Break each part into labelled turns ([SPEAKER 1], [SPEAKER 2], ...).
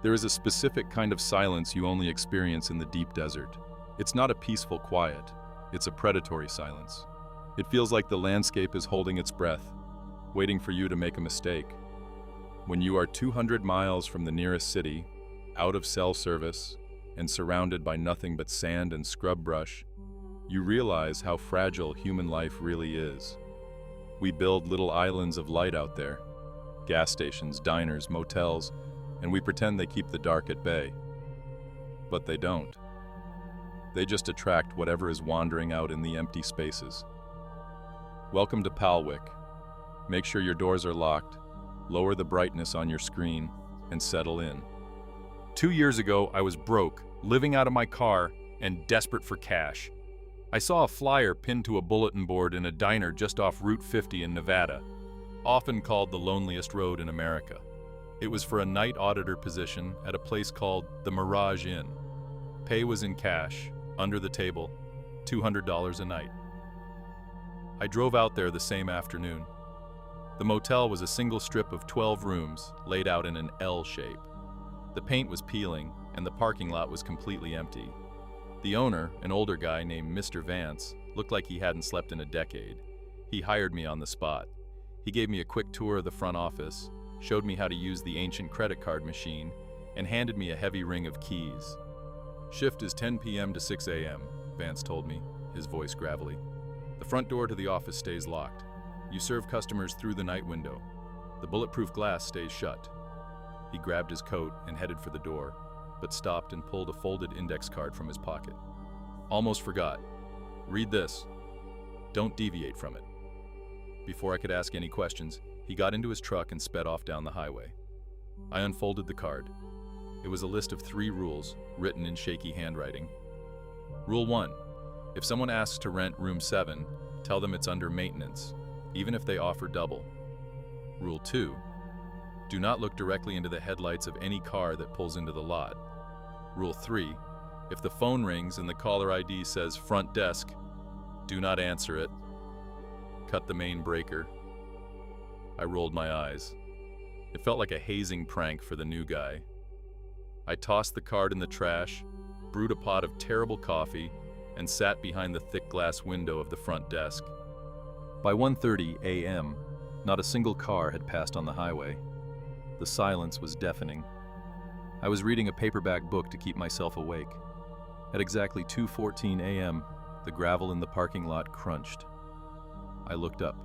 [SPEAKER 1] There is a specific kind of silence you only experience in the deep desert. It's not a peaceful quiet, it's a predatory silence. It feels like the landscape is holding its breath, waiting for you to make a mistake. When you are 200 miles from the nearest city, out of cell service, and surrounded by nothing but sand and scrub brush, you realize how fragile human life really is. We build little islands of light out there, gas stations, diners, motels, and we pretend they keep the dark at bay. But they don't. They just attract whatever is wandering out in the empty spaces. Welcome to Pallwick. Make sure your doors are locked, lower the brightness on your screen, and settle in. 2 years ago, I was broke, living out of my car, and desperate for cash. I saw a flyer pinned to a bulletin board in a diner just off Route 50 in Nevada, often called the Loneliest Road in America. It was for a night auditor position at a place called the Mirage Inn. Pay was in cash, under the table, $200 a night. I drove out there the same afternoon. The motel was a single strip of 12 rooms laid out in an L shape. The paint was peeling, and the parking lot was completely empty. The owner, an older guy named Mr. Vance, looked like he hadn't slept in a decade. He hired me on the spot. He gave me a quick tour of the front office, showed me how to use the ancient credit card machine, and handed me a heavy ring of keys. Shift is 10 p.m. to 6 a.m., Vance told me, his voice gravelly. The front door to the office stays locked. You serve customers through the night window. The bulletproof glass stays shut. He grabbed his coat and headed for the door, but stopped and pulled a folded index card from his pocket. Almost forgot. Read this. Don't deviate from it. Before I could ask any questions, he got into his truck and sped off down the highway. I unfolded the card. It was a list of 3 rules, written in shaky handwriting. Rule 1. If someone asks to rent room 7, tell them it's under maintenance, even if they offer double. Rule 2. Do not look directly into the headlights of any car that pulls into the lot. Rule 3. If the phone rings and the caller ID says front desk, do not answer it. Cut the main breaker. I rolled my eyes. It felt like a hazing prank for the new guy. I tossed the card in the trash, brewed a pot of terrible coffee, and sat behind the thick glass window of the front desk. By 1:30 a.m., not a single car had passed on the highway. The silence was deafening. I was reading a paperback book to keep myself awake. At exactly 2:14 a.m., the gravel in the parking lot crunched. I looked up.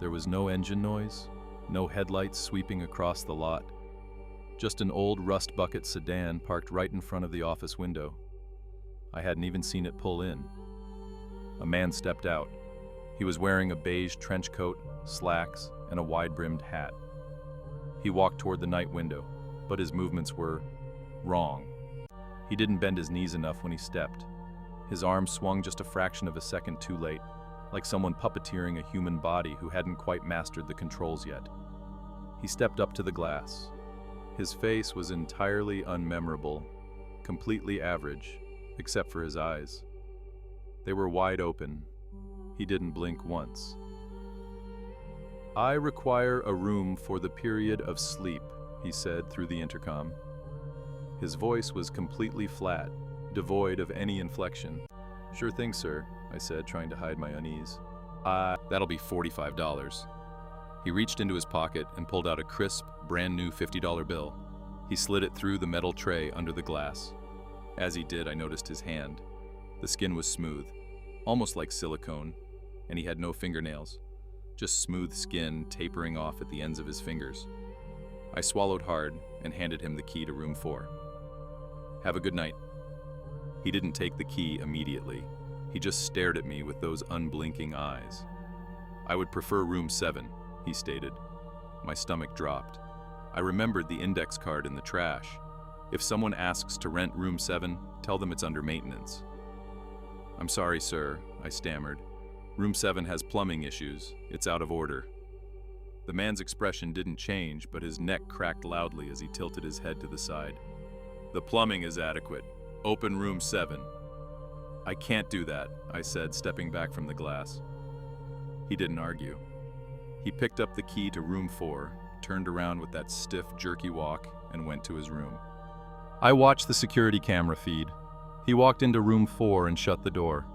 [SPEAKER 1] There was no engine noise, no headlights sweeping across the lot. Just an old rust bucket sedan parked right in front of the office window. I hadn't even seen it pull in. A man stepped out. He was wearing a beige trench coat, slacks, and a wide-brimmed hat. He walked toward the night window, but his movements were wrong. He didn't bend his knees enough when he stepped. His arm swung just a fraction of a second too late, like someone puppeteering a human body who hadn't quite mastered the controls yet. He stepped up to the glass. His face was entirely unmemorable, completely average, except for his eyes. They were wide open. He didn't blink once. I require a room for the period of sleep, he said through the intercom. His voice was completely flat, devoid of any inflection. Sure thing, sir, I said, trying to hide my unease. That'll be $45. He reached into his pocket and pulled out a crisp, brand new $50 bill. He slid it through the metal tray under the glass. As he did, I noticed his hand. The skin was smooth, almost like silicone, and he had no fingernails, just smooth skin tapering off at the ends of his fingers. I swallowed hard and handed him the key to room 4. Have a good night. He didn't take the key immediately. He just stared at me with those unblinking eyes. I would prefer room 7, he stated. My stomach dropped. I remembered the index card in the trash. If someone asks to rent room 7, tell them it's under maintenance. I'm sorry, sir, I stammered. Room 7 has plumbing issues. It's out of order. The man's expression didn't change, but his neck cracked loudly as he tilted his head to the side. The plumbing is adequate. Open room 7. I can't do that, I said, stepping back from the glass. He didn't argue. He picked up the key to room 4, turned around with that stiff, jerky walk, and went to his room. I watched the security camera feed. He walked into room 4 and shut the door.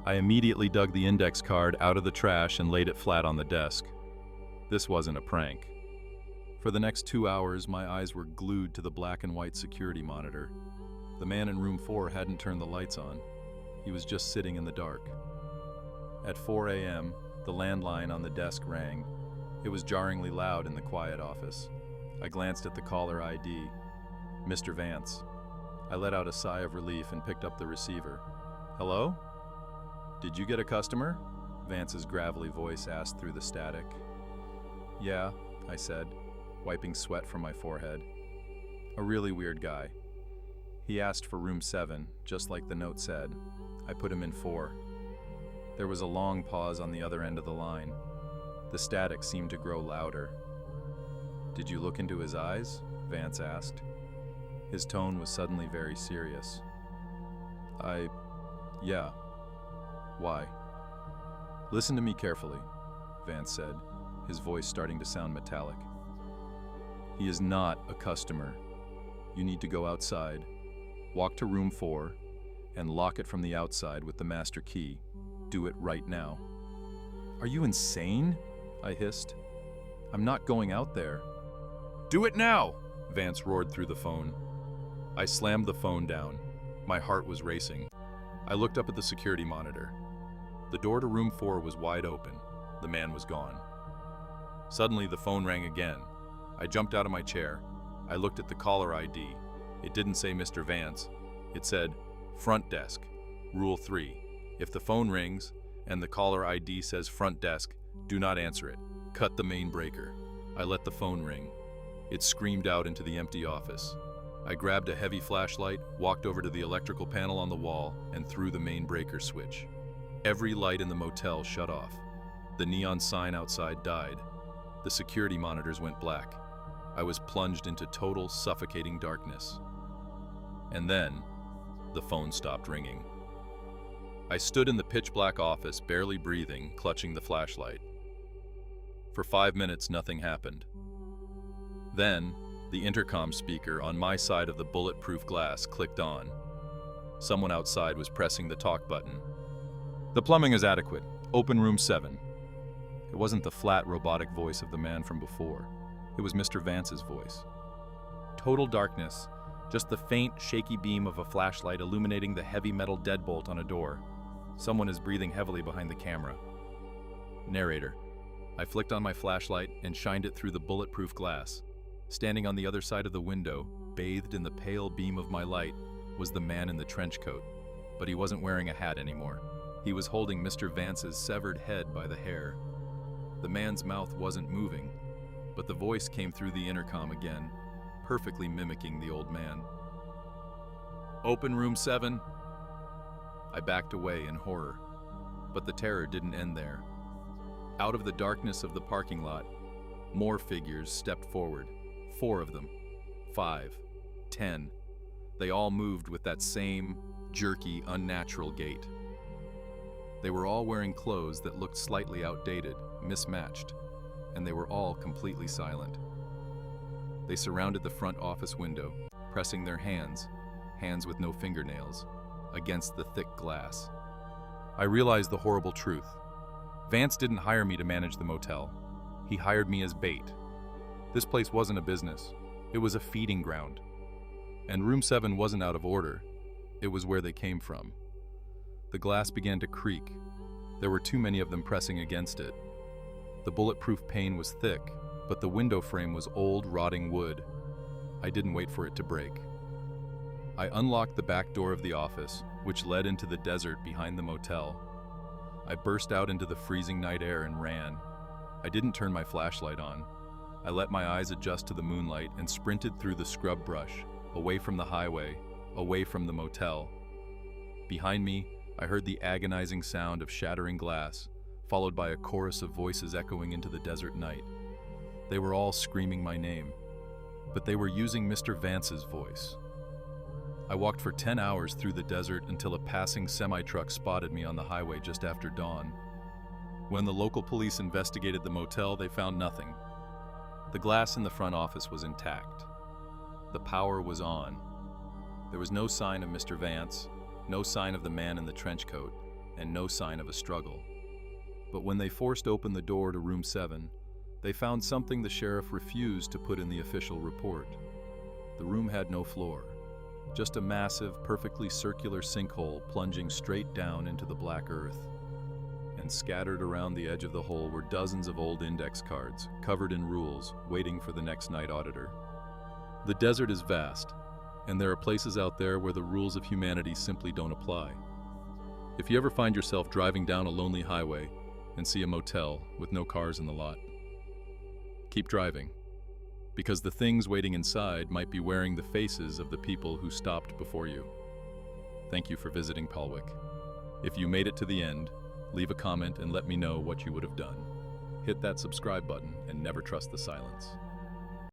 [SPEAKER 1] I immediately dug the index card out of the trash and laid it flat on the desk. This wasn't a prank. For the next 2 hours, my eyes were glued to the black and white security monitor. The man in room 4 hadn't turned the lights on. He was just sitting in the dark. At 4 a.m., the landline on the desk rang. It was jarringly loud in the quiet office. I glanced at the caller ID. Mr. Vance. I let out a sigh of relief and picked up the receiver. Hello? Did you get a customer? Vance's gravelly voice asked through the static. Yeah, I said, wiping sweat from my forehead. A really weird guy. He asked for room 7, just like the note said. I put him in 4. There was a long pause on the other end of the line. The static seemed to grow louder. Did you look into his eyes? Vance asked. His tone was suddenly very serious. Yeah. Why? Listen to me carefully, Vance said, his voice starting to sound metallic. He is not a customer. You need to go outside, walk to room 4, and lock it from the outside with the master key. Do it right now. Are you insane? I hissed. I'm not going out there. Do it now! Vance roared through the phone. I slammed the phone down. My heart was racing. I looked up at the security monitor. The door to room 4 was wide open. The man was gone. Suddenly, the phone rang again. I jumped out of my chair. I looked at the caller ID. It didn't say Mr. Vance. It said, Front Desk, Rule 3. If the phone rings and the caller ID says Front Desk, do not answer it. Cut the main breaker. I let the phone ring. It screamed out into the empty office. I grabbed a heavy flashlight, walked over to the electrical panel on the wall, and threw the main breaker switch. Every light in the motel shut off. The neon sign outside died. The security monitors went black. I was plunged into total, suffocating darkness. And then, the phone stopped ringing. I stood in the pitch-black office, barely breathing, clutching the flashlight. For 5 minutes, nothing happened. Then, the intercom speaker on my side of the bulletproof glass clicked on. Someone outside was pressing the talk button. The plumbing is adequate. Open room 7. It wasn't the flat, robotic voice of the man from before. It was Mr. Vance's voice. Total darkness, just the faint, shaky beam of a flashlight illuminating the heavy metal deadbolt on a door. Someone is breathing heavily behind the camera. Narrator. I flicked on my flashlight and shined it through the bulletproof glass. Standing on the other side of the window, bathed in the pale beam of my light, was the man in the trench coat. But he wasn't wearing a hat anymore. He was holding Mr. Vance's severed head by the hair. The man's mouth wasn't moving, but the voice came through the intercom again, perfectly mimicking the old man. Open room 7. I backed away in horror, but the terror didn't end there. Out of the darkness of the parking lot, more figures stepped forward. 4 of them. 5. 10. They all moved with that same, jerky, unnatural gait. They were all wearing clothes that looked slightly outdated, mismatched, and they were all completely silent. They surrounded the front office window, pressing their hands with no fingernails, against the thick glass. I realized the horrible truth. Vance didn't hire me to manage the motel. He hired me as bait. This place wasn't a business. It was a feeding ground. And room 7 wasn't out of order. It was where they came from. The glass began to creak. There were too many of them pressing against it. The bulletproof pane was thick, but the window frame was old, rotting wood. I didn't wait for it to break. I unlocked the back door of the office, which led into the desert behind the motel. I burst out into the freezing night air and ran. I didn't turn my flashlight on. I let my eyes adjust to the moonlight and sprinted through the scrub brush, away from the highway, away from the motel. Behind me, I heard the agonizing sound of shattering glass, followed by a chorus of voices echoing into the desert night. They were all screaming my name, but they were using Mr. Vance's voice. I walked for 10 hours through the desert until a passing semi-truck spotted me on the highway just after dawn. When the local police investigated the motel, they found nothing. The glass in the front office was intact. The power was on. There was no sign of Mr. Vance, no sign of the man in the trench coat, and no sign of a struggle. But when they forced open the door to room 7, they found something the sheriff refused to put in the official report. The room had no floor, just a massive, perfectly circular sinkhole plunging straight down into the black earth. And scattered around the edge of the hole were dozens of old index cards, covered in rules, waiting for the next night auditor. The desert is vast, and there are places out there where the rules of humanity simply don't apply. If you ever find yourself driving down a lonely highway and see a motel with no cars in the lot, keep driving, because the things waiting inside might be wearing the faces of the people who stopped before you. Thank you for visiting Pallwick. If you made it to the end, leave a comment and let me know what you would have done. Hit that subscribe button and never trust the silence.